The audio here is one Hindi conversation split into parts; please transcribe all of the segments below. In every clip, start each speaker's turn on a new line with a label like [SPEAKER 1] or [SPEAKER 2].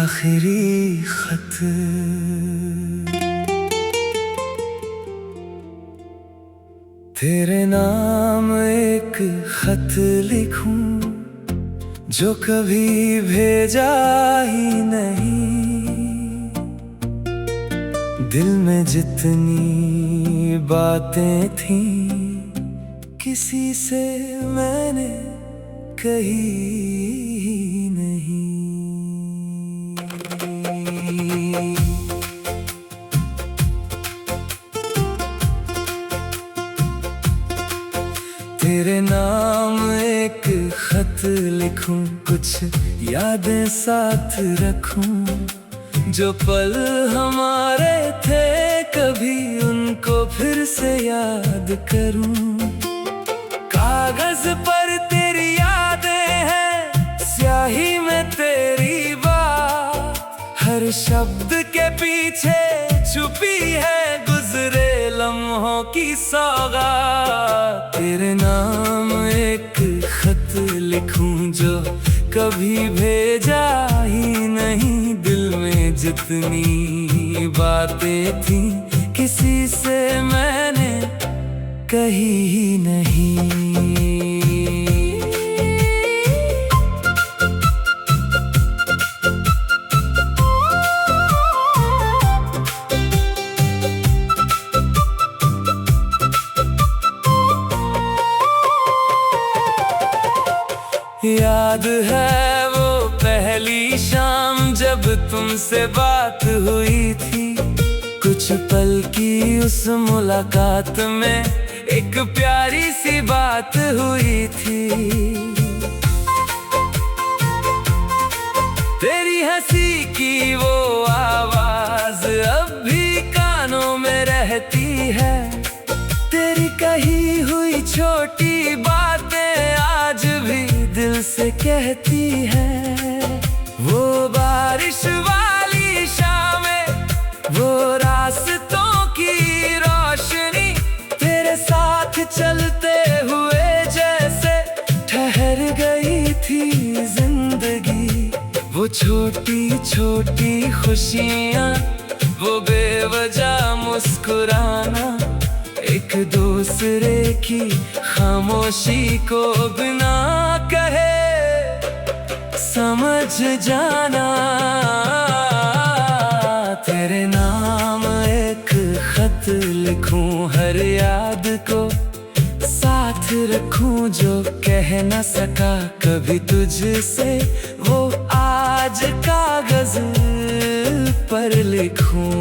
[SPEAKER 1] आखिरी खत। तेरे नाम एक खत लिखूं जो कभी भेजा ही नहीं। दिल में जितनी बातें थीं किसी से मैंने कही ही नहीं। तेरे नाम एक खत लिखूं, कुछ यादें साथ रखूं। जो पल हमारे थे कभी उनको फिर से याद करूं। कागज पर तेरी यादें हैं, स्याही में तेरी बात। हर शब्द के पीछे छुपी है गुजरे लम्हों की सौगात। तेरे नाम एक खत लिखूं जो कभी भेजा ही नहीं। दिल में जितनी बातें थीं किसी से मैंने कही ही नहीं। याद है वो पहली शाम जब तुमसे बात हुई थी। कुछ पल की उस मुलाकात में एक प्यारी सी बात हुई थी। तेरी हंसी की वो आवाज अब भी कानों में रहती है। तेरी कही हुई छोटी बातें आज भी दिल से कहती है। वो बारिश वाली शामें, वो रास्तों की रोशनी, तेरे साथ चलते हुए जैसे ठहर गई थी जिंदगी। वो छोटी छोटी खुशियाँ, वो बेवजह मुस्कुराना, एक दूसरे की खामोशी को बिना कहे समझ जाना। तेरे नाम एक खत लिखूं, हर याद को साथ रखूं। जो कह न सका कभी तुझसे वो आज कागज पर लिखूं।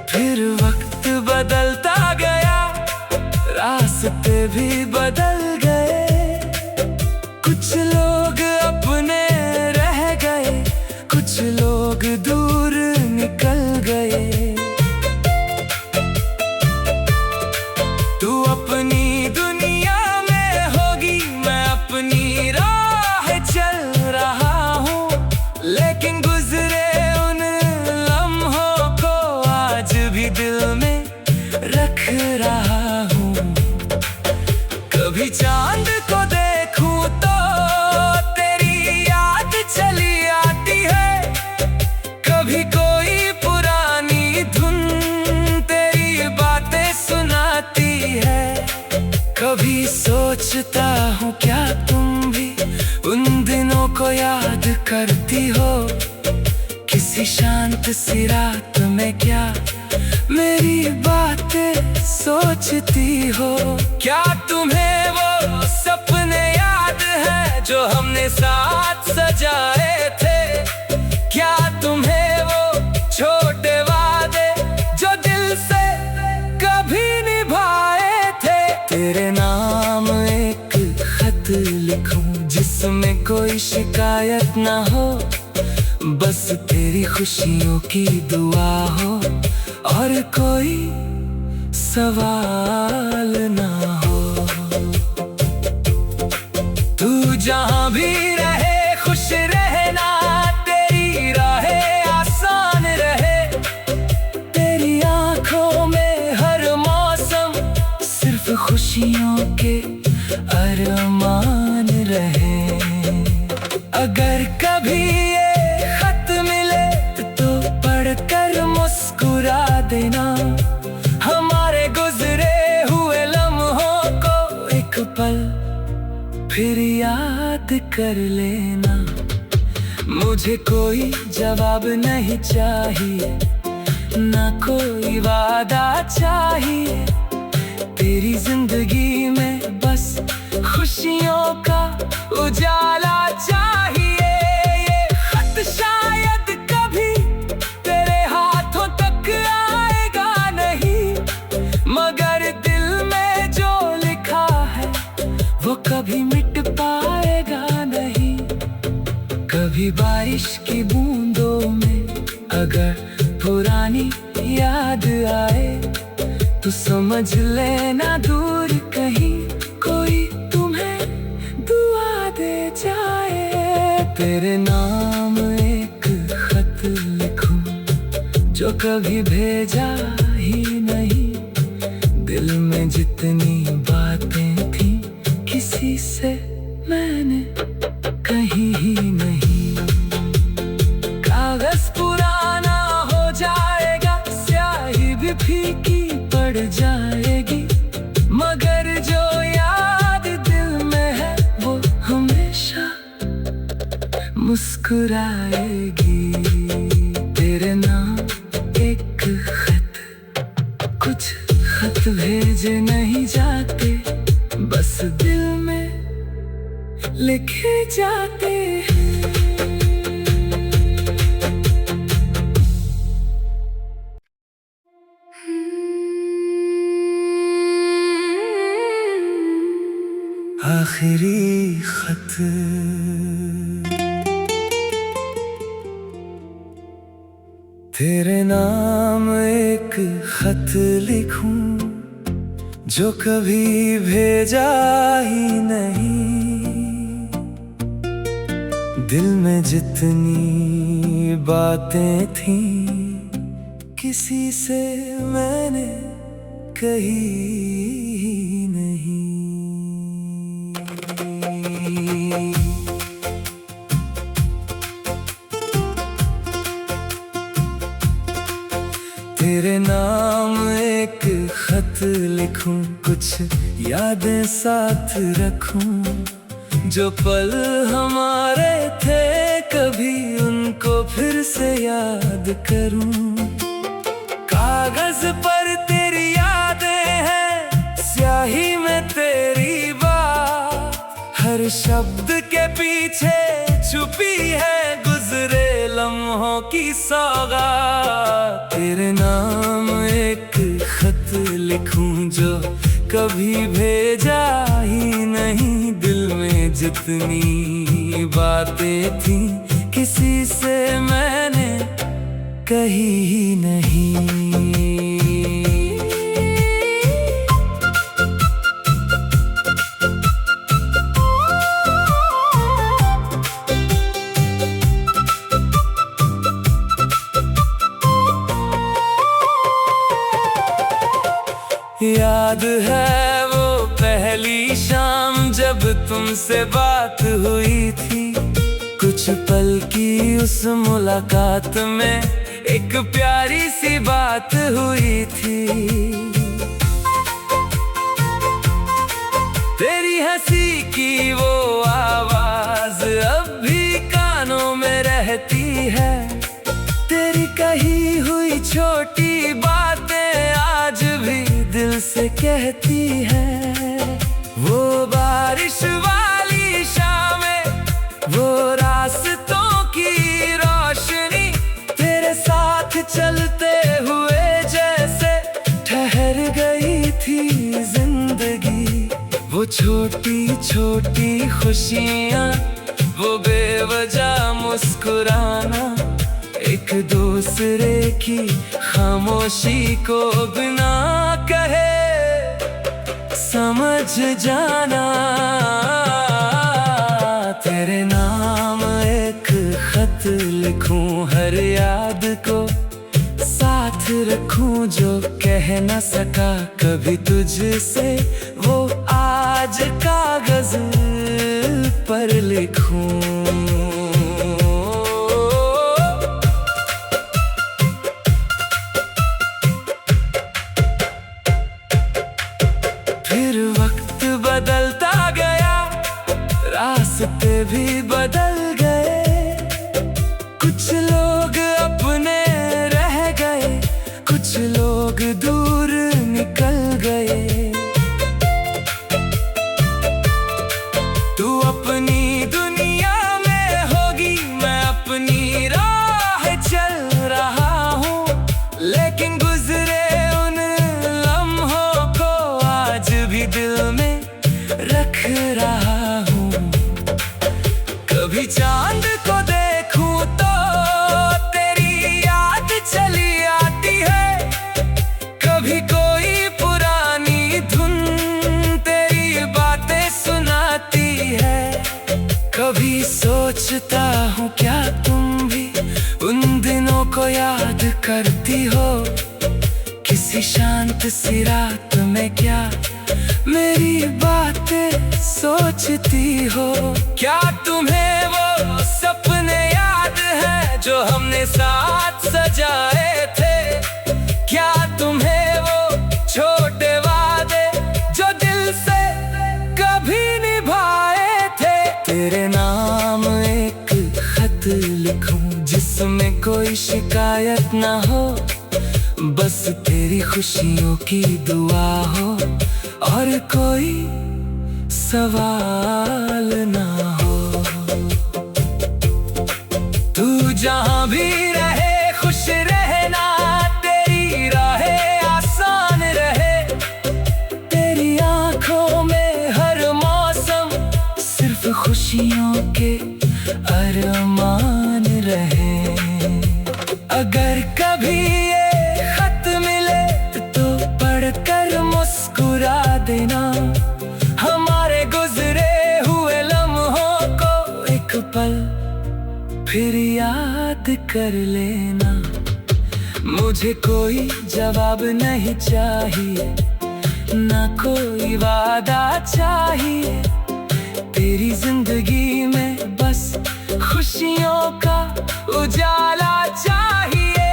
[SPEAKER 1] फिर वक्त बदलता गया, रास्ते भी बदल गए। कुछ लोग अपने रह गए, कुछ लोग दूर निकल गए। तू अपनी दुनिया में होगी, मैं अपनी राह चल रहा हूँ। लेकिन गुजरे उन लम्हों को आज भी दिल में रख रहा हूँ। कभी चांद को देखूं तो तेरी याद चली आती है। कभी कोई पुरानी धुन तेरी बातें सुनाती है। कभी सोचता हूँ क्या तुम भी उन दिनों को याद करती हो। किसी शांत सी रात में क्या मेरी बातें सोचती हो। क्या तुम्हें वो सपने याद है जो हमने साथ सजाए थे। क्या तुम्हें वो छोटे वादे जो दिल से कभी निभाए थे। तेरे नाम एक खत लिखूं जिसमें कोई शिकायत ना हो। बस तेरी खुशियों की दुआ हो और कोई सवाल ना हो। तू जहां भी रहे खुश रहना, तेरी राहें आसान रहे। तेरी आंखों में हर मौसम कर लेना। मुझे कोई जवाब नहीं चाहिए, ना कोई वादा चाहिए। तेरी जिंदगी में बस खुशियों का उजाला चाहिए। ये खत शायद कभी तेरे हाथों तक आएगा नहीं, मगर दिल में जो लिखा है वो कभी मिट पाएगा नहीं। कभी बारिश की बूंदों में अगर पुरानी याद आए तो समझ लेना दूर कहीं कोई तुम्हें दुआ दे जाए। तेरे नाम एक खत लिखूं जो कभी भेजा ही नहीं, दिल में जितनी बातें थी किसी से मैंने कही ही नहीं। कागज पुराना हो जाएगा, स्याही भी फीकी पड़ जाएगी, मगर जो याद दिल में है वो हमेशा मुस्कुराएगी। तेरे नाम एक खत, कुछ खत भेजे नहीं जाते, बस दिल में लिखे जाते हैं। आखिरी खत। तेरे नाम एक खत लिखूं जो कभी भेजा ही नहीं, दिल में जितनी बातें थी किसी से मैंने कही ही नहीं। तेरे नाम एक खत लिखूं, कुछ यादें साथ रखूं। जो पल हमारे थे कभी उनको फिर से याद करूं। कागज पर तेरी यादें हैं, स्याही में तेरी बात, हर शब्द के पीछे छुपी है गुजरे लम्हों की सौगात। तेरे नाम एक खत लिखूं जो कभी भेजा ही नहीं, दिल में जितनी बातें थी किसी से मैंने कही ही नहीं। याद है वो पहली शाम जब तुमसे बात हुई थी, कुछ पल की उस मुलाकात में एक प्यारी सी बात हुई थी। तेरी हंसी की वो आवाज अब भी कानों में रहती है, तेरी कही हुई छोटी बातें आज भी दिल से कहती है। वो बारिश वाली शामें, वो रास्तों की रोशनी, तेरे साथ चलते हुए जैसे ठहर गई थी जिंदगी। वो छोटी छोटी खुशियाँ, वो बेवजह मुस्कुराना, एक दूसरे की खामोशी को बिना कहे समझ जाना। तेरे नाम एक खत लिखूं, हर याद को साथ रखूं, जो कह न सका कभी तुझसे वो आज कागज पर लिखूं। फिर वक्त बदलता गया, रास्ते भी कुछ लोग अपने रह गए, कुछ लोग दूर निकल गए। तू अपनी दुनिया में होगी, मैं अपनी राह चल रहा हूँ, लेकिन गुजरे उन लम्हों को आज भी दिल में रख रहा हूँ। कभी चांद को देखूं तो तेरी याद चली आती है, कभी कोई पुरानी धुन तेरी बातें सुनाती है। कभी सोचता हूँ क्या तुम भी उन दिनों को याद करती हो, किसी शांत सी रात में क्या मेरी बातें सोचती हो। क्या तुम्हें वो सपने याद है जो हमने साथ सजाए थे? क्या तुम्हें वो छोटे वादे जो दिल से कभी निभाए थे? तेरे नाम एक खत लिखूं जिसमें कोई शिकायत ना हो, बस तेरी खुशियों की दुआ हो और कोई सवाल ना हो। तू जहां भी रहे खुश रहना, तेरी राहें आसान रहे, तेरी आंखों में हर मौसम सिर्फ खुशियों के अरमान रहे। अगर कभी ये खत मिले तो पढ़कर मुस्कुरा देना, हमारे गुजरे हुए लम्हों को एक पल फिर याद कर लेना। मुझे कोई जवाब नहीं चाहिए, ना कोई वादा चाहिए, तेरी जिंदगी में बस खुशियों का उजाला चाहिए।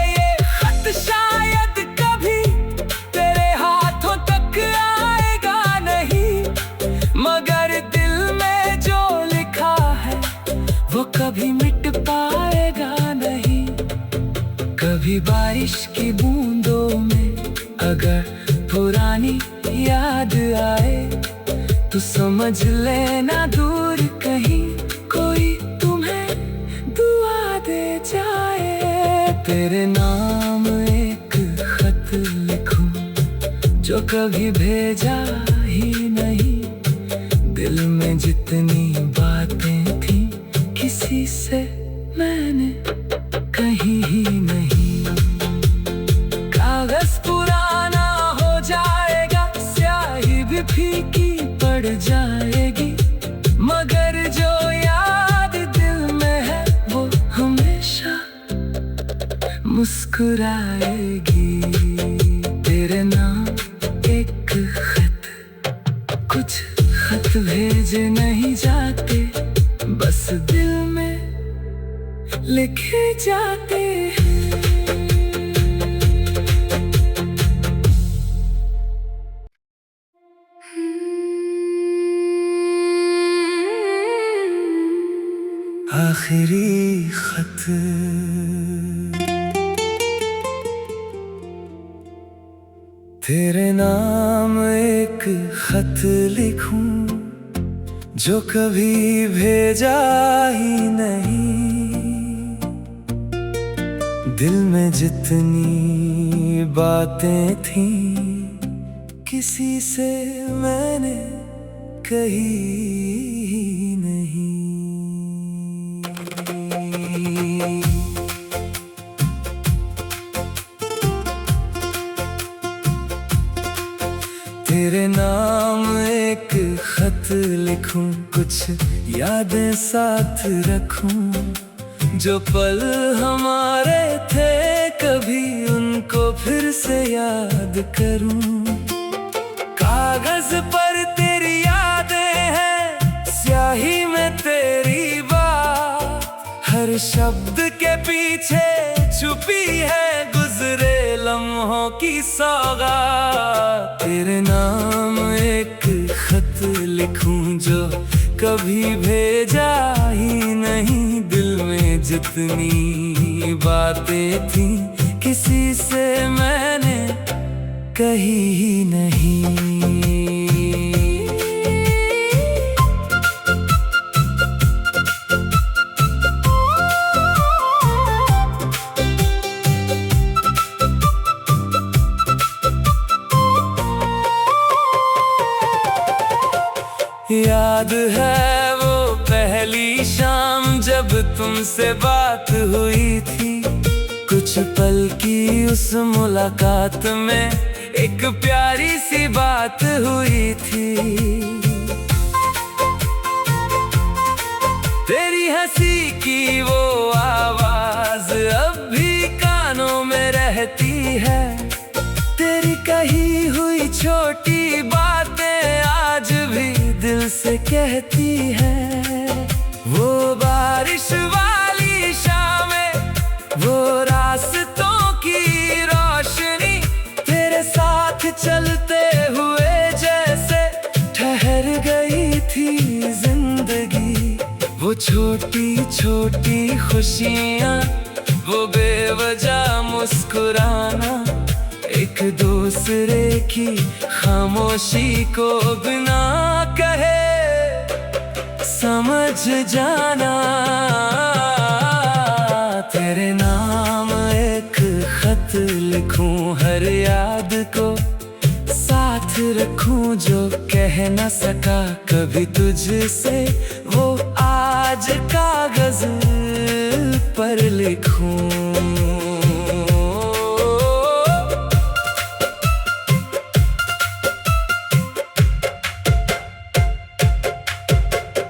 [SPEAKER 1] ये खत शायद कभी तेरे हाथों तक आएगा नहीं, मगर दिल में जो लिखा है वो कभी मिट पाएगा नहीं। कभी बारिश की बूंदों में अगर पुरानी याद आए तो समझ लेना दूर कहीं कोई तुम्हें दुआ दे जाए। तेरे नाम एक खत लिखूं जो कभी भेजा ही नहीं, दिल में जितनी बातें थी किसी से मैंने कही ही नहीं। कागज पुराना हो जाएगा, स्याही भी फीकी पड़ जाएगी, मगर जो याद दिल में है वो हमेशा मुस्कुराएगी। तेरे नाम एक खत, कुछ खत भेजे नहीं जाते, बस दिल में लिखे जाते हैं। आखिरी खत। तेरे नाम एक खत लिखूं जो कभी भेजा ही नहीं, दिल में जितनी बातें थी किसी से मैंने कही ही नहीं। तेरे नाम एक खत लिखूं, कुछ यादें साथ रखूं, जो पल हमारे थे कभी उनको फिर से याद करूं। कागज पर तेरी यादें हैं, स्याही में तेरी बात, हर शब्द के पीछे छुपी है गुजरे लम्हों की सौगात। तेरे नाम एक खत लिखूं जो कभी भेजा ही नहीं, दिल में जितनी बातें थी किसी से मैंने कही ही नहीं। याद है वो पहली शाम जब तुमसे बात हुई थी, कुछ पल की उस मुलाकात में एक प्यारी सी बात हुई थी। तेरी हंसी की वो आवाज अब भी कानों में रहती है, तेरी कही हुई छोटी बातें आज भी दिल से कहती है। वो बारिश वाली शामें, वो रास्तों की रोशनी, तेरे साथ चलते हुए जैसे ठहर गई थी जिंदगी। वो छोटी छोटी खुशियाँ, वो बेवजह मुस्कुराना, एक दूसरे की खामोशी को बिना कहे समझ जाना। तेरे नाम एक खत लिखूं, हर याद को साथ रखूं, जो कह न सका कभी तुझसे वो आज कागज पर लिखूं।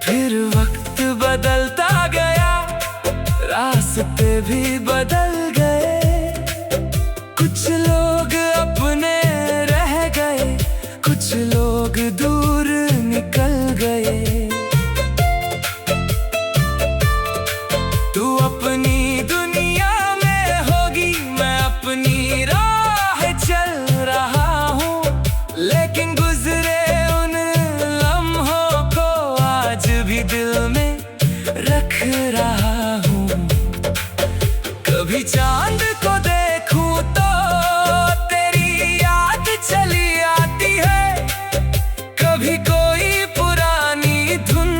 [SPEAKER 1] फिर वक्त बदलता गया, रास्ते भी बदल गए, कुछ लोग अपने रह गए, कुछ लोग दूर निकल गए। तू अपनी दुनिया में होगी, मैं अपनी राह चल रहा हूँ, लेकिन गुजरे उन लम्हों को आज भी दिल में रख रहा हूँ। कभी चांद को देखूं तो तेरी याद चली आती है, कभी कोई पुरानी धुन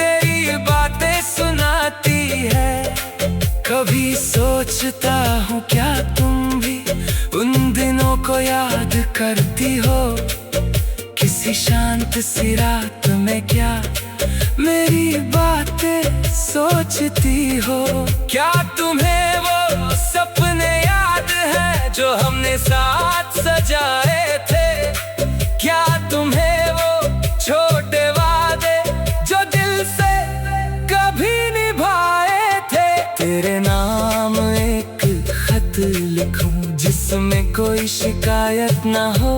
[SPEAKER 1] तेरी बातें सुनाती है। कभी सोचता हूँ क्या तुम भी उन दिनों को याद करती हो, किसी शांत सी रात में क्या मेरी बातें सोचती हो। क्या तुम्हें वो सपने याद हैं जो हमने साथ सजाए थे, क्या तुम्हें वो छोटे वादे जो दिल से कभी निभाए थे। तेरे नाम एक खत लिखूं, जिसमें कोई शिकायत ना हो,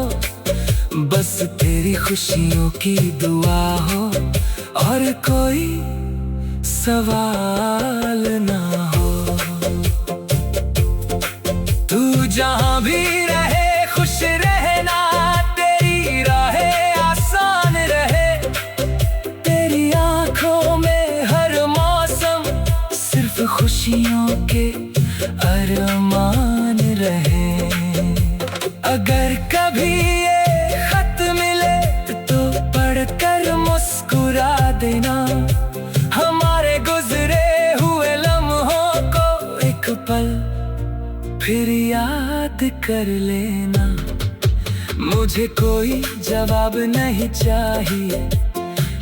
[SPEAKER 1] बस तेरी खुशियों की दुआ हो और कोई सवाल ना हो। तू जहां भी रहे खुश रहना, तेरी राहें आसान रहे, तेरी आंखों में हर मौसम सिर्फ खुशियों के अरमान रहे। अगर कभी ये खत मिले तो पढ़कर मुस्कुरा देना, हमारे गुजरे हुए लम्हों को एक पल फिर याद कर लेना। मुझे कोई जवाब नहीं चाहिए,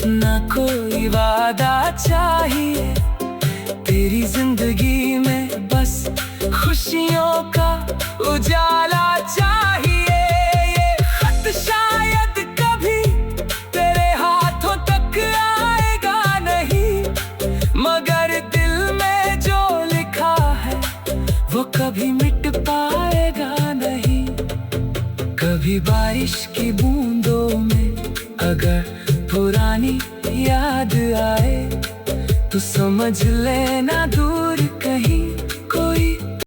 [SPEAKER 1] ना कोई वादा चाहिए, तेरी जिंदगी में बस खुशियों का उजाला चाहिए। ये खत शायद कभी तेरे हाथों तक आएगा नहीं, मगर दिल में जो लिखा है वो कभी मिट पाएगा नहीं। कभी बारिश की बूंदों में अगर पुरानी याद आए तो समझ लेना दूर